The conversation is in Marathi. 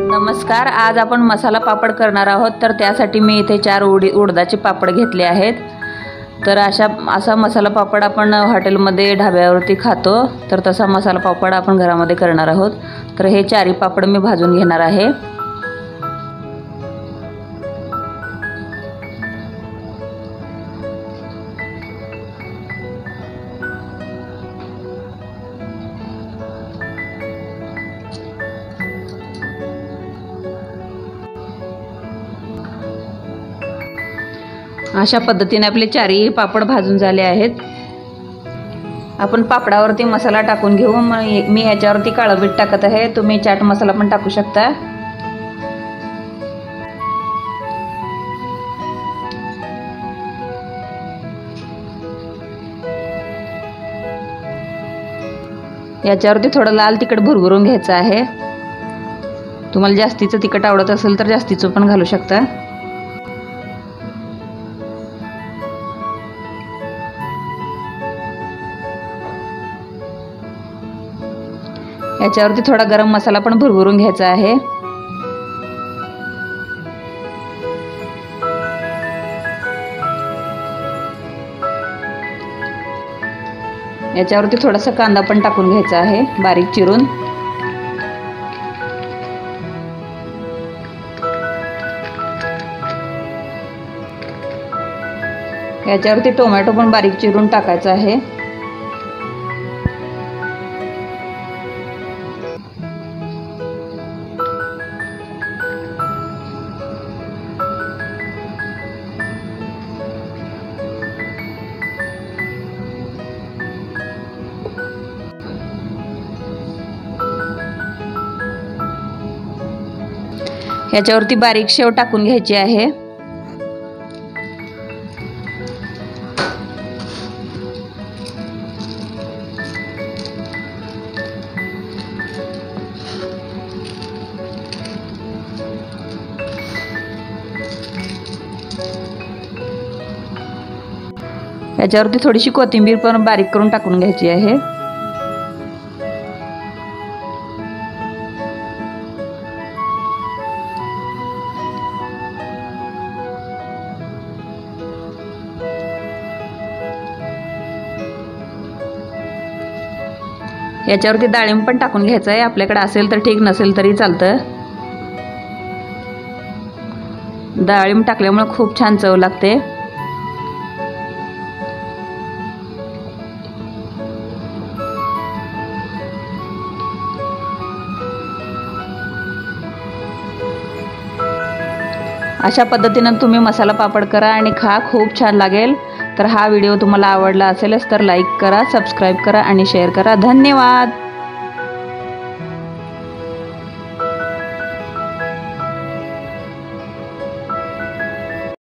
नमस्कार, आज आपण मसाला पापड करणार आहोत। तर त्यासाठी मी इथे 4 उडदाचे पापड घेतले आहेत। तर असा मसाला पापड आपण हॉटेलमध्ये ढाब्यावरती खातो, तर तसा मसाला पापड आपण घरामध्ये करणार आहोत। तर हे 4 पापड मी भाजून घेणार आहे। अशा पद्धतीने आपले 4 पापड भाजून झाले आहेत। आपण पापडावरती मसाला टाकून घेऊ। मी याच्यावरती काळं मीठ टाकत आहे, तुम्ही चाट मसाला पण टाकू शकता। याच्यावरती थोडं लाल तिखट भुरभुरून घ्यायचं आहे। तुम्हाला जास्तीचं तिखट आवडत असेल तर जास्तीचं पण घालू शकता। याच्यावरती थोडा गरम मसाला पण भुरभुरून घ्यायचा आहे। याच्यावरती थोडासा कांदा पण टाकून घ्यायचा आहे, बारीक चिरून। याच्यावरती टोमॅटो पण बारीक चिरून टाकायचा आहे। याच्यावरती बारीक शेव टाकून घ्यायची आहे। याच्यावरती थोडीशी कोथिंबीर पण बारीक करून टाकून घ्यायची आहे। याच्यावरती डाळिंब पण टाकून घ्यायचं आहे, आपल्याकडे असेल तर ठीक, नसेल तरी चालतं। डाळिंब टाकल्यामुळे खूप छान चव लागते। अशा पद्धतीने तुम्ही मसाला पापड करा आणि खा, खूप छान लागेल। तर हा व्हिडिओ तुम्हाला आवडला असेलच तर लाईक करा, सबस्क्राईब करा आणि शेअर करा। धन्यवाद।